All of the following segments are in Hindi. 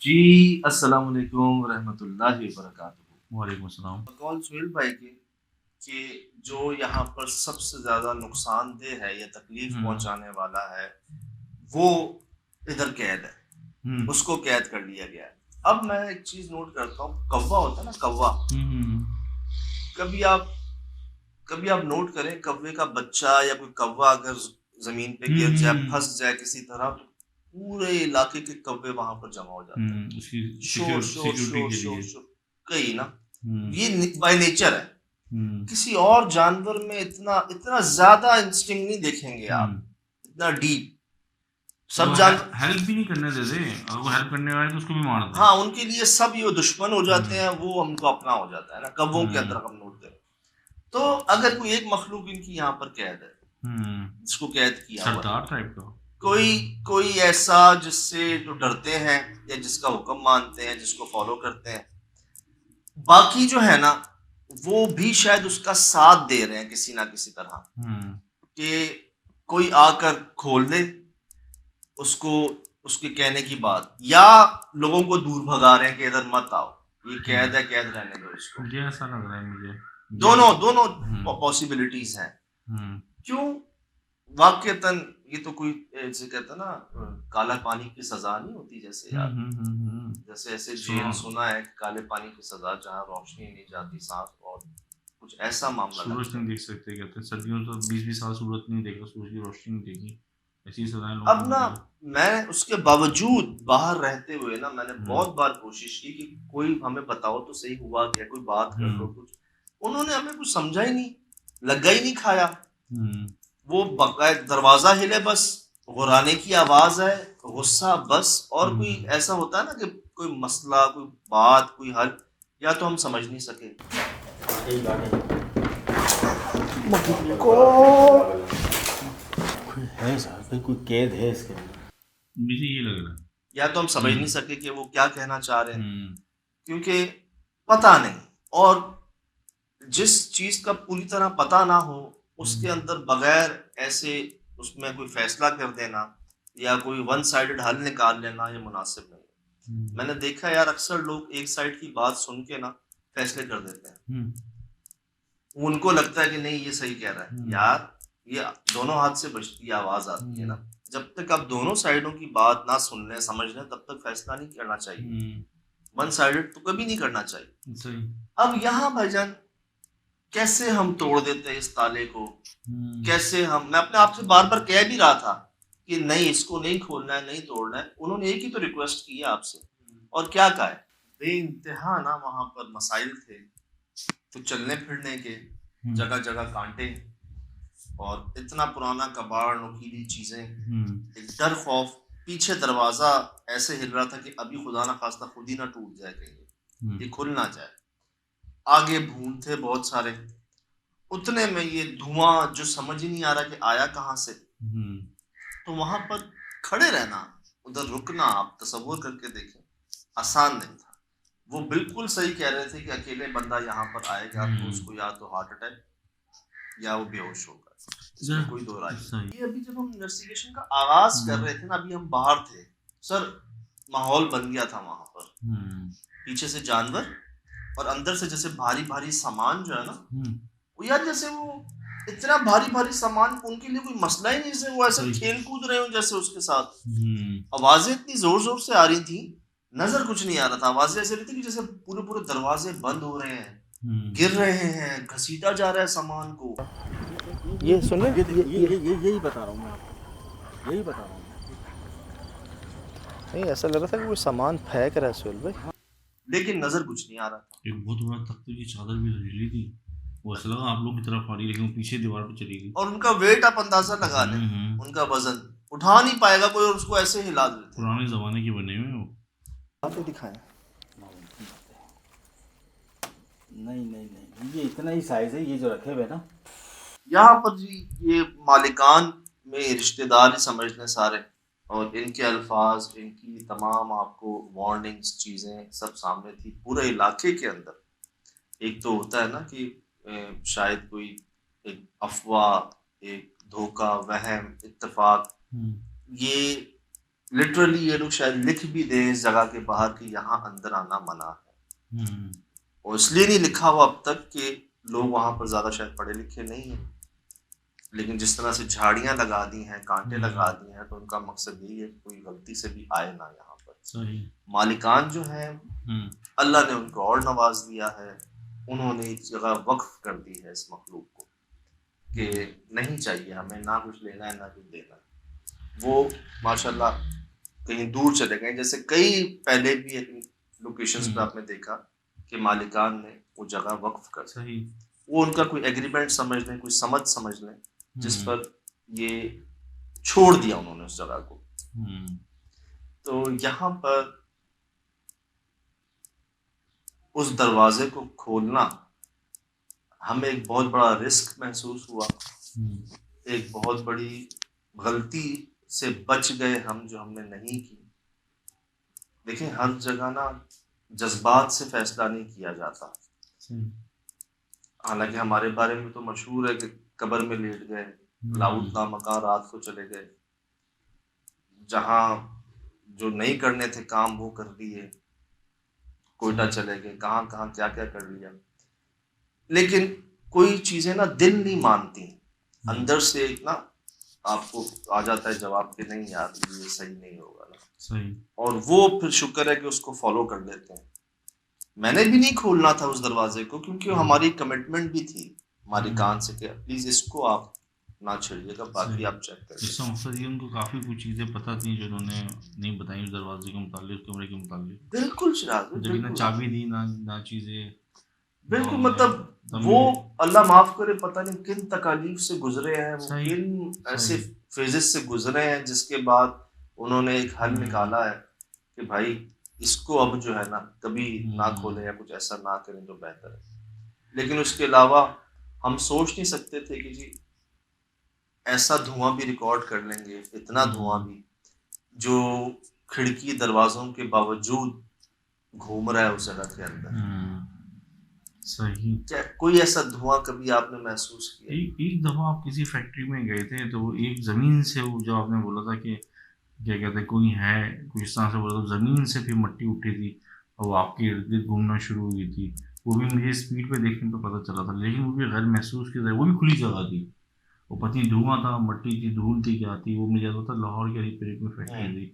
जी, अस्सलाम वालेकुम रहमतुल्लाहि व बरकातुहू। वालेकुम अस्सलाम। कॉल सुहेल भाई की कि जो यहाँ पर सबसे ज़्यादा नुकसानदेह है या तकलीफ हुँ, पहुँचाने वाला है, वो इधर कैद है। हुँ, उसको कैद कर लिया गया है। अब मैं एक चीज़ नोट करता हूँ, कौवा होता है ना कौवा, हुँ, हुँ, कभी आप कभी आप नोट करें कौवे का बच्चा या कोई कौवा अगर ज़मीन पे हुँ, गिर जाए, हुँ, फँस जाए किसी तरह, तो पूरे इलाके के कौवे वहाँ पर जमा हो जाते हैं। उसकी शोर, शोर, सिक्योरिटी शोर, के शोर, लिए। शोर, कई ना, हुँ, ये बाय नेचर है। हुँ, किसी और जानवर में इतना इतना ज्यादा इंस्टिंक्ट नहीं देखेंगे हुँ। आप, इतना डीप। वो सब जानवर, हेल्प भी नहीं करने देते। अगर वो हेल्प करने आए तो उसको भी मार दें। हाँ, उनके लिए सब ये दुश्मन हो हुँ, जाते हैं, वो हमको अपना हो जाता है ना, कौवों के हुँ, अंदर हम नोट करें तो अगर कोई एक मखलूक इनकी यहाँ पर कैद है, हुँ। जिसको कैद किया हुआ है, सरदार टाइप का। कोई कोई ऐसा जिससे जो डरते हैं या जिसका हुक्म मानते हैं, जिसको फॉलो करते हैं, बाकी जो है ना, वो भी शायद उसका साथ दे रहे हैं किसी ना किसी तरह, हुँ, कि कोई आकर खोल दे उसको, उसके कहने की बात, या लोगों को दूर भगा रहे हैं कि इधर मत आओ, ये कैद है, हुँ। कैद रहने दो इसको। ये ऐसा लग रहा है मुझे। ये दोनों दोनों हुँ, पॉसिबिलिटीज हैं। हुँ, क्यों? वाक्यतन ये तो कोई जैसे कहता है ना, काला पानी की सजा नहीं होती जैसे हुँ, यार, हुँ, हुँ, हुँ। जैसे ऐसे जेल सुनो, सुना है कि काले पानी की सजा जहाँ रोशनी नहीं जाती सांस, और कुछ ऐसा मामला सूरज लगता नहीं है। देख सकते कहते हैं। सर्दियों में तो 20-20 साल सूरज नहीं देखा, सूरज की रोशनी नहीं देखी। ऐसी सज़ाएँ लोगों अब को ना, मिली है। मैं उसके बावजूद बाहर रहते हुए ना, मैंने हुँ, बहुत बार कोशिश की कि कोई हमें बताओ तो सही हुआ क्या, कोई बात कर लो हुँ, कुछ। उन्होंने हमें कुछ समझा ही नहीं, लगा ही नहीं खाया। हुँ, वो बकायदा दरवाजा हिले बस, गुर्राने की आवाज है, गुस्सा बस, और कोई हुँ। ऐसा होता है ना कि कोई मसला, कोई बात, कोई हल, या तो हम समझ नहीं सके। कोई है साहब, भाई कोई कैद है इसके अंदर। मुझे ये लग रहा है। या तो हम समझ नहीं हुँ, सके कि वो क्या कहना चाह रहे हैं, हुँ, क्योंकि पता नहीं। और जिस चीज का पूरी तरह पता ना हो, उसके हुँ, अंदर बगैर ऐसे उसमें कोई फैसला कर देना या कोई वन साइडेड हल निकाल लेना, ये मुनासिब नहीं है। हुँ, मैंने देखा यार, अक्सर लोग एक साइड की बात सुन के ना फैसले कर देते हैं। हुँ, उनको लगता है कि नहीं ये सही कह रहा है हुँ, यार, ये दोनों हाथ से बजती आवाज आती है हुँ, ना। जब तक आप दोनों साइडों की बात ना सुन लें, समझ लें, तब तक फैसला नहीं करना चाहिए। हुँ, वन साइडेड तो कभी नहीं करना चाहिए। सही। अब यहाँ भाईजान, कैसे हम तोड़ देते हैं इस ताले को, हुँ, कैसे हम, मैं अपने आप से बार बार कह भी रहा था कि नहीं, इसको नहीं खोलना है, नहीं तोड़ना है। उन्होंने एक ही तो रिक्वेस्ट की है आपसे, और क्या कहा है, बेइंतहा ना वहां पर मसाइल थे, तो चलने फिरने के, हुँ, जगह जगह कांटे, और इतना पुराना कबाड़, नुकीली चीजें, हुँ, एक डर खौफ, पीछे दरवाजा ऐसे हिल रहा था कि अभी खुदा ना खास्ता खुद ही ना टूट जाए, कहीं हुँ, ये खुल ना जाए। आगे भून थे बहुत सारे, उतने में ये धुआं जो समझ ही नहीं आ रहा कि आया कहाँ से। हुँ, तो वहां पर खड़े रहना, उधर रुकना, आप तसव्वुर करके देखें, आसान नहीं था। वो बिल्कुल सही कह रहे थे कि अकेले बंदा यहाँ पर आएगा तो हुँ, उसको या तो हार्ट अटैक या वो बेहोश होगा, या इसमें कोई दो राय सही। नहीं। ये अभी जब हम इन्वेस्टिगेशन का आगाज कर हुँ, रहे थे ना, अभी हम बाहर थे सर, माहौल बन गया था वहां पर, हुँ, पीछे से जानवर, और अंदर से जैसे भारी भारी सामान जो है ना, हुँ, वो यार जैसे वो इतना भारी भारी सामान उनके लिए कोई मसला ही नहीं, जैसे वो ऐसे सही। खेल कूद रहे हो जैसे उसके साथ। हुँ, आवाजें इतनी जोर जोर से आ रही थी, नजर कुछ नहीं आ रहा था, आवाजें ऐसे रही थी कि जैसे पूरे पूरे दरवाजे बंद हो रहे हैं, हुँ, गिर रहे हैं, घसीटा जा रहा है सामान को। ये सुन रहे, यही बता रहा हूँ मैं आपको, यही बता रहा हूँ मैं। नहीं, ऐसा लग रहा था कि कोई सामान फेंक रहा है सुहेल भाई। लेकिन नजर कुछ नहीं आ रहा था। एक बहुत बड़ा तख्ते की चादर भी हिली थी। वो ऐसा लगा आप लोग की तरफ आ रही है, लेकिन वो पीछे दीवार पे चली गई। और उनका वेट आप अंदाजा लगा लें, हुँ, हुँ, उनका वजन उठा नहीं पाएगा कोई, और उसको ऐसे हिला देते हैं। पुराने ज़माने के बने हुए हैं वो। आप ही दिखाएं। नहीं नहीं नहीं नहीं, ये इतना ही साइज है, ये जो रखे हुए ना। यहाँ पर जी, ये मालिकान में रिश्तेदार ही समझ लें सारे, और इनके अल्फाज, इनकी तमाम आपको वार्निंग्स, चीज़ें सब सामने थी पूरे इलाके के अंदर। एक तो होता है ना कि शायद कोई एक अफवाह, एक धोखा, वहम, इत्तेफाक, हुँ, ये लिटरली ये लोग शायद लिख भी दें इस जगह के बाहर कि यहाँ अंदर आना मना है, और इसलिए नहीं लिखा हुआ अब तक कि लोग वहां पर ज्यादा शायद पढ़े लिखे नहीं हैं, लेकिन जिस तरह से झाड़ियां लगा दी हैं, कांटे लगा दिए हैं, तो उनका मकसद यही है कि कोई गलती से भी आए ना यहाँ पर। सही। मालिकान जो है अल्लाह ने उनको और नवाज दिया है, उन्होंने एक जगह वक्फ कर दी है इस मखलूक को कि नहीं चाहिए हमें, ना कुछ लेना है ना कुछ देना है। वो माशाल्लाह कहीं दूर चले गए, जैसे कई पहले भी लोकेशंस पे आपने देखा कि मालिकान ने वो जगह वक्फ कर दी, वो उनका कोई एग्रीमेंट समझ लें, कोई समझ समझ लें, जिस पर ये छोड़ दिया उन्होंने उस जगह को। तो यहाँ पर उस दरवाजे को खोलना हमें एक बहुत बड़ा रिस्क महसूस हुआ, एक बहुत बड़ी गलती से बच गए हम जो हमने नहीं की। देखिए हर जगह ना जज्बात से फैसला नहीं किया जाता, हालांकि हमारे बारे में तो मशहूर है कि कब्र में लेट गए, लाउद नामकान रात को चले गए, जहाँ जो नहीं करने थे काम वो कर दिए, कोयटा चले गए, कहाँ कहाँ क्या क्या कर लिया। लेकिन कोई चीजें ना दिल नहीं मानती, अंदर से एक ना आपको आ जाता है जवाब कि नहीं यार ये सही नहीं होगा ना, सही, और वो फिर शुक्र है कि उसको फॉलो कर लेते हैं। मैंने भी नहीं खोलना था उस दरवाजे को, क्योंकि हमारी कमिटमेंट भी थी मालिकान से कि प्लीज इसको आप ना छेड़िएगा, बाकी आप चेक करें। इसका मकसद ये उनको काफी कुछ चीजें पता थी जो उन्होंने नहीं बताई उस दरवाजे के मुतालिक, कमरे के मुतालिक। बिल्कुल चिराग, जब ना चाबी दी ना चीजें, बिल्कुल, मतलब वो अल्लाह माफ करे पता नहीं किन तकालीफ से गुजरे हैं, किन ऐसे फेजेस से गुजरे हैं, जिसके बाद उन्होंने एक हल निकाला है कि भाई इसको अब जो है ना कभी ना खोलें या कुछ ऐसा ना करें जो बेहतर है। लेकिन उसके अलावा हम सोच नहीं सकते थे कि जी ऐसा धुआं भी रिकॉर्ड कर लेंगे, इतना धुआं भी जो खिड़की दरवाजों के बावजूद घूम रहा है उस जगह के अंदर। सही। क्या कोई ऐसा धुआं कभी आपने महसूस किया? एक दफा आप किसी फैक्ट्री में गए थे, तो एक जमीन से वो जो आपने बोला था कि क्या कहते हैं कोई है, कुछ इस तरह से बोला, तो जमीन से फिर मट्टी उठी थी और वो आपके इर्द गिर्द घूमना शुरू हुई थी। वो भी मुझे स्पीड पे देखने पे पता चला था, लेकिन वो भी गैर महसूस की तरह, वो भी खुली जगह थी, वो पता नहीं धुआं था, मट्टी थी, धूल थी, क्या थी, वो मुझे याद होता लाहौर के करीब में फैक्ट्री थी।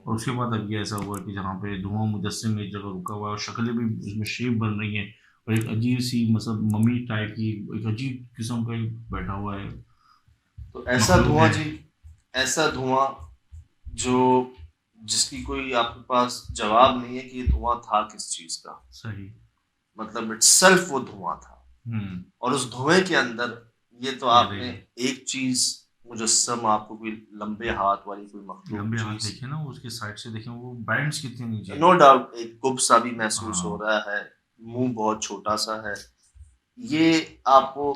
और उसके बाद अब ये ऐसा हुआ कि जहाँ पे धुआं मुजस्सिम में एक जगह रुका हुआ है और शक्लें भी उसमें शेप बन रही हैं, और एक अजीब सी मतलब मम्मी टाइप की एक अजीब किस्म का बैठा हुआ है। तो ऐसा धुआं जी, ऐसा धुआं जो जिसकी कोई आपके पास जवाब नहीं है कि ये धुआं था किस चीज का। सही, मतलब इटसेल्फ वो धुआं था। और उस धुएं के अंदर ये तो आपने एक चीज मुजस्सम, आपको कोई लंबे हाथ वाली कोई मखलूक, लंबे हाथ देखे ना उसके साइड से देखें, वो बैंड्स कितने नीचे, नो डाउट एक गुब सा भी महसूस हो रहा है, मुंह बहुत छोटा सा है, ये आपको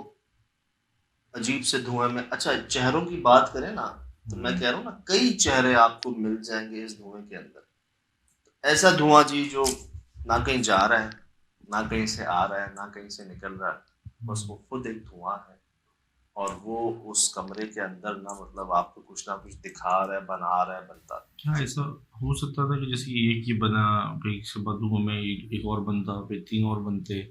अजीब से धुएं में। अच्छा चेहरों की बात करें ना, तो मैं कह रहा हूँ ना कई चेहरे आपको मिल जाएंगे इस धुएं के अंदर। तो ऐसा धुआं जी जो ना कहीं जा रहा है, ना कहीं से आ रहा है, ना कहीं से निकल रहा है, बस वो खुद एक धुआं है, और वो उस कमरे के अंदर ना मतलब आपको कुछ ना कुछ दिखा रहा है, बना रहा है, बनता है। क्या ऐसा हो सकता था कि जैसे एक ही बना, फिर इसके बाद धुआं में एक और बनता, फिर 3 और बनते,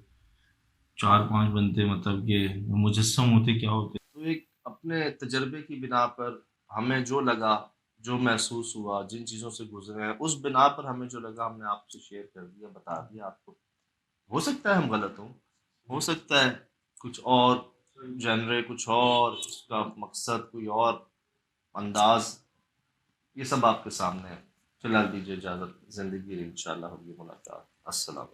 4-5 बनते, मतलब ये मुजस्सम होते, क्या होते? तो एक अपने तजर्बे की बिना पर हमें जो लगा, जो महसूस हुआ, जिन चीज़ों से गुजरे हैं, उस बिना पर हमें जो लगा हमने आपसे शेयर कर दिया, बता दिया आपको। हो सकता है हम गलत हों, हो सकता है कुछ और जनरे, कुछ और इसका मकसद, कोई और अंदाज, ये सब आपके सामने है। फिलहाल दीजिए इजाज़त, ज़िंदगी इंशाल्लाह होगी मुलाकात। अस्सलाम।